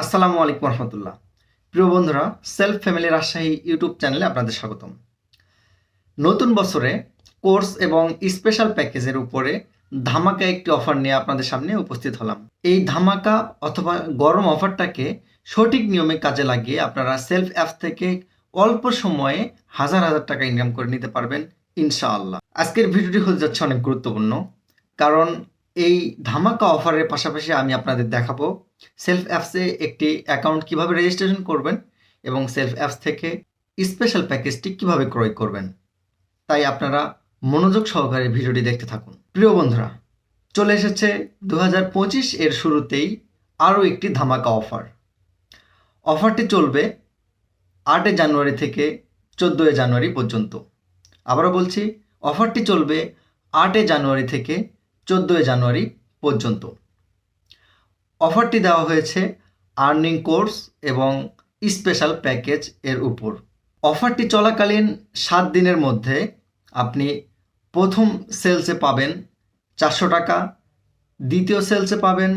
আসসালামু আলাইকুম রহমতুল্লাহ। প্রিয় বন্ধুরা, সেলফ ফ্যামিলি রাজশাহী ইউটিউব চ্যানেলে আপনাদের স্বাগতম। নতুন বছরে কোর্স এবং স্পেশাল প্যাকেজের উপরে ধামাকা একটি অফার নিয়ে আপনাদের সামনে উপস্থিত হলাম। এই ধামাকা অথবা গরম অফারটাকে সঠিক নিয়মে কাজে লাগিয়ে আপনারা সেলফ অ্যাপস থেকে অল্প সময়ে হাজার হাজার টাকা ইনকাম করে নিতে পারবেন ইনশাআল্লাহ। আজকের ভিডিওটি হতে যাচ্ছে অনেক গুরুত্বপূর্ণ, কারণ এই ধামাকা অফারের পাশাপাশি আমি আপনাদের দেখাবো সেলফ অ্যাপসে একটি অ্যাকাউন্ট কিভাবে রেজিস্ট্রেশন করবেন এবং সেলফ অ্যাপস থেকে স্পেশাল প্যাকেজটি কিভাবে ক্রয় করবেন। তাই আপনারা মনোযোগ সহকারে ভিডিওটি দেখতে থাকুন। প্রিয় বন্ধুরা, চলে এসেছে 2025 এর শুরুতেই আরও একটি ধামাকা অফার। অফারটি চলবে 8 জানুয়ারি থেকে 14 জানুয়ারি পর্যন্ত। আবারও বলছি, অফারটি চলবে 8 জানুয়ারি থেকে 14 জানুয়ারি পর্যন্ত। অফারটি দেওয়া হয়েছে আর্নিং কোর্স এবং স্পেশাল প্যাকেজ এর উপর। অফারটি চলাকালীন 7 দিনের মধ্যে আপনি প্রথম সেলসে পাবেন 400 টাকা, দ্বিতীয় সেলসে পাবেন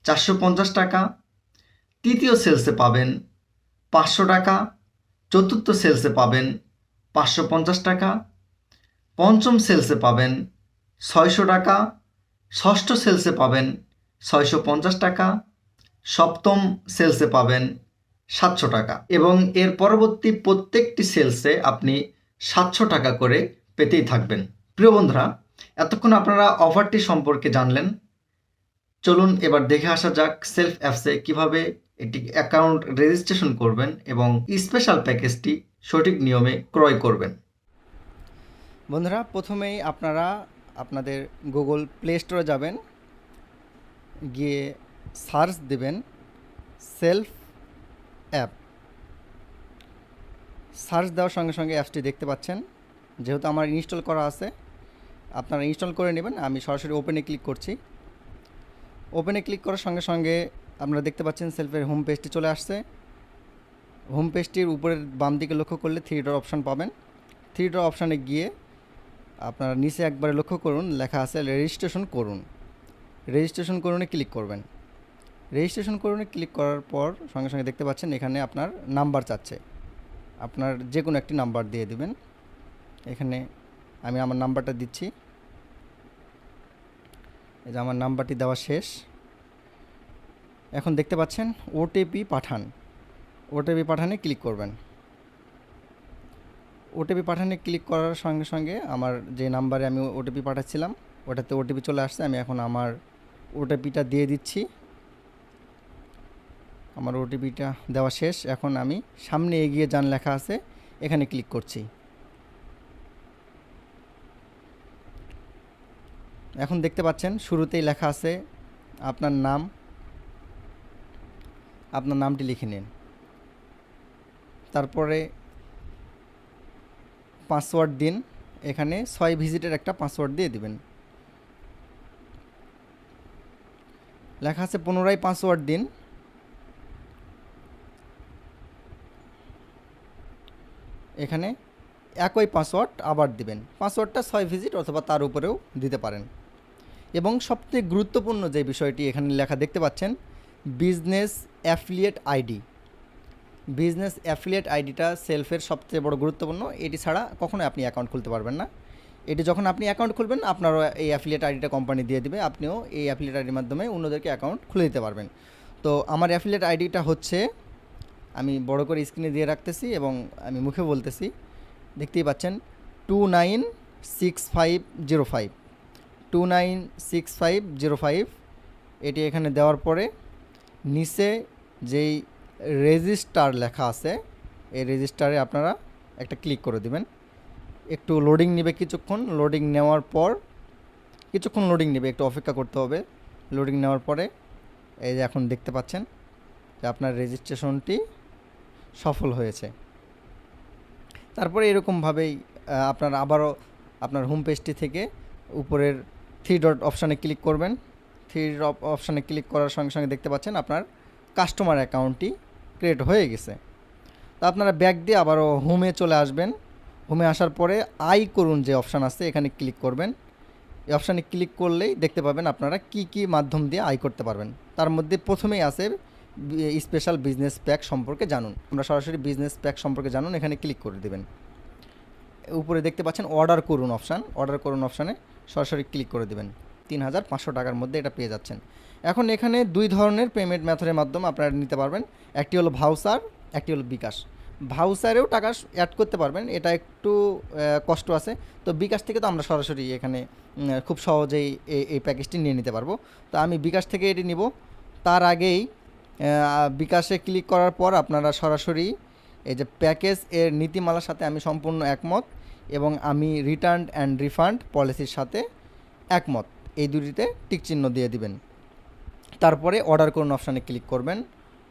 450 টাকা, তৃতীয় সেলসে পাবেন 500 টাকা, চতুর্থ সেলসে পাবেন 550 টাকা, পঞ্চম সেলসে পাবেন 600 টাকা, ষষ্ঠ সেলসে পাবেন 650 টাকা, সপ্তম সেলসে পাবেন 700 টাকা এবং এর পরবর্তী প্রত্যেকটি সেলসে আপনি 700 টাকা করে পেতেই থাকবেন। প্রিয় বন্ধুরা, এতক্ষণ আপনারা অফারটি সম্পর্কে জানলেন। চলুন এবার দেখে আসা যাক সেলফ অ্যাপসে কিভাবে একটি অ্যাকাউন্ট রেজিস্ট্রেশন করবেন এবং স্পেশাল প্যাকেজটি সঠিক নিয়মে ক্রয় করবেন। বন্ধুরা, প্রথমেই আপনারা আপনাদের গুগল প্লে স্টোরে যাবেন, গিয়ে সার্চ দেবেন সেলফ অ্যাপ। সার্চ দেওয়ার সঙ্গে সঙ্গে অ্যাপসটি দেখতে পাচ্ছেন। যেহেতু আমার ইনস্টল করা আছে, আপনারা ইনস্টল করে নেবেন। আমি সরাসরি ওপেনে ক্লিক করছি। ওপেনে ক্লিক করার সঙ্গে সঙ্গে আপনারা দেখতে পাচ্ছেন সেলফের হোম পেজটি চলে আসছে। হোম পেজটির উপরের বাম দিকে লক্ষ্য করলে 3 ডট অপশান পাবেন। 3 ডট অপশানে গিয়ে আপনারা নিচে একবারে লক্ষ্য করুন, লেখা আছে রেজিস্ট্রেশন করুন। রেজিস্ট্রেশন করুনে ক্লিক করবেন। রেজিস্ট্রেশন করুনে ক্লিক করার পর সঙ্গে সঙ্গে দেখতে পাচ্ছেন এখানে আপনার নাম্বার চাচ্ছে। আপনার যে কোনো একটি নাম্বার দিয়ে দিবেন। এখানে আমি আমার নাম্বারটা দিচ্ছি। এই যে আমার নাম্বারটি দেওয়া শেষ। এখন দেখতে পাচ্ছেন ওটিপি পাঠান। ওটিপি পাঠানে ক্লিক করবেন। ওটিপি পাঠানে ক্লিক করার সঙ্গে সঙ্গে আমার যে নাম্বারে আমি ওটিপি পাঠাচ্ছিলাম ওটাতে ওটিপি চলে আসছে। আমি এখন আমার ওটিপিটা দিয়ে দিচ্ছি। আমার ওটিপিটা দেওয়া শেষ। এখন আমি সামনে এগিয়ে যান লেখা আছে, এখানে ক্লিক করছি। এখন দেখতে পাচ্ছেন শুরুতেই লেখা আছে আপনার নাম। আপনার নামটি লিখে নিন। তারপরে পাসওয়ার্ড দিন। এখানে 6 ভিজিটের একটা পাসওয়ার্ড দিয়ে দিবেন। লেখা আছে পুনরায় পাসওয়ার্ড দিন। এখানে একই পাসওয়ার্ড আবার দিবেন। পাসওয়ার্ডটা 6 ভিজিট অথবা তার উপরেও দিতে পারেন। এবং সবথেকে গুরুত্বপূর্ণ যে বিষয়টি এখানে লেখা দেখতে পাচ্ছেন, business affiliate ID. Business affiliate আইডিটা সেলফের সবচেয়ে বড় গুরুত্বপূর্ণ। এটি ছাড়া কখনোই আপনি অ্যাকাউন্ট খুলতে পারবেন না। এটি যখন আপনি অ্যাকাউন্ট খুলবেন, আপনারও এই অ্যাফিলিয়েট আইডিটা কোম্পানি দিয়ে দিবে। আপনিও এই অ্যাফিলিয়েট আইডির মাধ্যমে অন্যদেরকে অ্যাকাউন্ট খুলে দিতে পারবেন। তো আমার অ্যাফিলিয়েট আইডিটা হচ্ছে, আমি বড় করে স্ক্রিনে দিয়ে রাখতেছি এবং আমি মুখে বলতেছি, দেখতেই পাচ্ছেন 296505। 296505 এটি এখানে দেওয়ার পরে নিচে যেই রেজিস্টার লেখা আছে, এই রেজিস্টারে আপনারা একটা ক্লিক করে দিবেন। একটু লোডিং নেবে কিছুক্ষণ। লোডিং নেওয়ার পর কিছুক্ষণ লোডিং নেবে, একটু অপেক্ষা করতে হবে। লোডিং নেওয়ার পরে এই যে এখন দেখতে পাচ্ছেন যে আপনার রেজিস্ট্রেশনটি সফল হয়েছে। তারপরে এরকমভাবেই আপনার আবারও আপনার হোম পেজটি থেকে উপরের 3 ডট অপশানে ক্লিক করবেন। 3 ডট অপশানে ক্লিক করার সঙ্গে সঙ্গে দেখতে পাচ্ছেন আপনার কাস্টমার অ্যাকাউন্টটি ক্রিয়েট হয়ে গেছে। তো আপনারা ব্যাক দিয়ে আবারও হোমে চলে আসবেন। হোমে আসার পরে আয় করুন যে অপশান আছে, এখানে ক্লিক করবেন। এই অপশানে ক্লিক করলেই দেখতে পাবেন আপনারা কি কি মাধ্যম দিয়ে আয় করতে পারবেন। তার মধ্যে প্রথমেই আছে স্পেশাল বিজনেস প্যাক সম্পর্কে জানুন। আমরা সরাসরি বিজনেস প্যাক সম্পর্কে জানুন এখানে ক্লিক করে দেবেন। উপরে দেখতে পাচ্ছেন অর্ডার করুন অপশান, অর্ডার করুন অপশানে সরাসরি ক্লিক করে দেবেন। 3,500 টাকার মধ্যে এটা পেয়ে যাচ্ছেন। এখন এখানে 2 ধরনের পেমেন্ট মেথডের মাধ্যমে আপনারা নিতে পারবেন। একটি হলো ভাউচার, একটি হলো বিকাশ। ভাউচারেও টাকা অ্যাড করতে পারবেন, এটা একটু কষ্ট আছে। তো বিকাশ থেকে তো আমরা সরাসরি এখানে খুব সহজেই এই প্যাকেজটি নিয়ে নিতে পারবো। তো আমি বিকাশ থেকে এটি নিব। তার আগেই বিকাশে ক্লিক করার পর আপনারা সরাসরি এই যে প্যাকেজ এর নীতিমালার সাথে আমি সম্পূর্ণ একমত এবং আমি রিটার্ন অ্যান্ড রিফান্ড পলিসির সাথে একমত, এই দুটিতে টিক চিহ্ন দিয়ে দিবেন। তারপরে অর্ডার করুন অপশানে ক্লিক করবেন।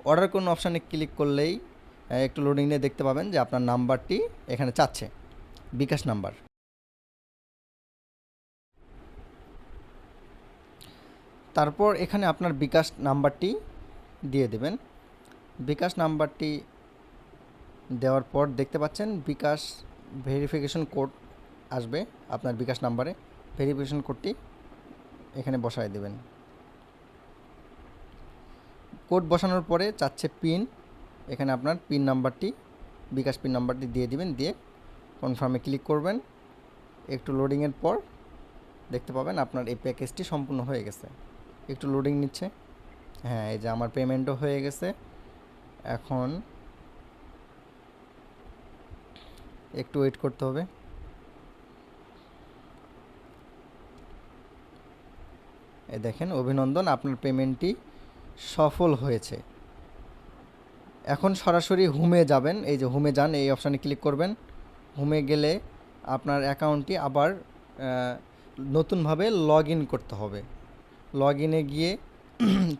অর্ডার করুন অপশানে ক্লিক করলেই একটু লোডিং নিয়ে দেখতে পাবেন যে আপনার নাম্বারটি এখানে চাচ্ছে, বিকাশ নাম্বার। তারপর এখানে আপনার বিকাশ নাম্বারটি দিয়ে দেবেন। বিকাশ নাম্বারটি দেওয়ার পর দেখতে পাচ্ছেন বিকাশ ভেরিফিকেশন কোড আসবে আপনার বিকাশ নাম্বারে। ভেরিফিকেশন কোডটি এখানে বসায় দেবেন। কোড বসানোর পরে চাচ্ছে পিন, এখানে আপনার পিন নাম্বারটি, বিকাশ পিন নাম্বারটি দিয়ে দিবেন, দিয়ে কনফার্মে ক্লিক করবেন। একটু লোডিংয়ের পর দেখতে পাবেন আপনার এই প্যাকেজটি সম্পূর্ণ হয়ে গেছে। একটু লোডিং নিচ্ছে। হ্যাঁ, এই যে আমার পেমেন্টও হয়ে গেছে। এখন একটু ওয়েট করতে হবে। এই দেখেন, অভিনন্দন, আপনার পেমেন্টটি সফল হয়েছে। এখন সরাসরি হোমে যাবেন, এই যে হোমে যান, এই অপশানে ক্লিক করবেন। হোমে গেলে আপনার অ্যাকাউন্টটি আবার নতুনভাবে লগ ইন করতে হবে। লগ ইনে গিয়ে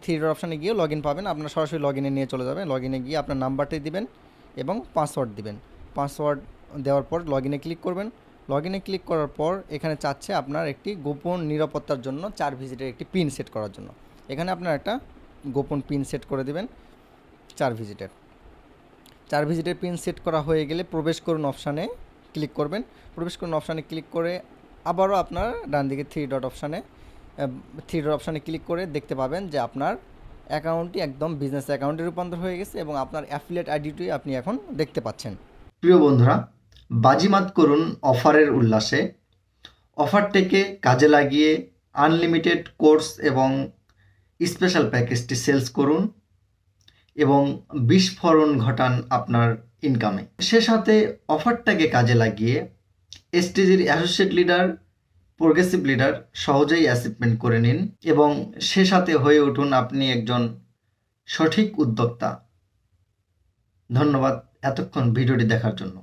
থ্রি ডট অপশানে গিয়ে লগ ইন পাবেন, আপনার সরাসরি লগ ইনে নিয়ে চলে যাবেন। লগ ইনে গিয়ে আপনার নাম্বারটি দিবেন এবং পাসওয়ার্ড দিবেন। পাসওয়ার্ড দেওয়ার পর লগ ইনে ক্লিক করবেন। লগ ইনে ক্লিক করার পর এখানে চাচ্ছে আপনার একটি গোপন নিরাপত্তার জন্য 4 ভিজিটের একটি পিন সেট করার জন্য। এখানে আপনার একটা গোপন পিন সেট করে দেবেন 4 ভিজিটের পিন সেট করা হয়ে গেলে প্রবেশ করুন অপশানে ক্লিক করবেন। প্রবেশ করুন অপশানে ক্লিক করে আবারও আপনার ডান দিকে থ্রি ডট অপশানে ক্লিক করে দেখতে পাবেন যে আপনার অ্যাকাউন্টটি একদম বিজনেস অ্যাকাউন্টে রূপান্তর হয়ে গেছে এবং আপনার অ্যাফিলিয়েট আইডিটি আপনি এখন দেখতে পাচ্ছেন। প্রিয় বন্ধুরা, বাজিমাত করুন অফারের উল্লাসে। অফারটিকে কাজে লাগিয়ে আনলিমিটেড কোর্স এবং স্পেশাল প্যাকেজটি সেলস করুন এবং বিস্ফোরণ ঘটান আপনার ইনকামে। সে সাথে অফারটাকে কাজে লাগিয়ে এসটিজির অ্যাসোসিয়েট লিডার, প্রোগ্রেসিভ লিডার সহজেই অ্যাচিভমেন্ট করে নিন এবং সে সাথে হয়ে উঠুন আপনি একজন সঠিক উদ্যোক্তা। ধন্যবাদ এতক্ষণ ভিডিওটি দেখার জন্য।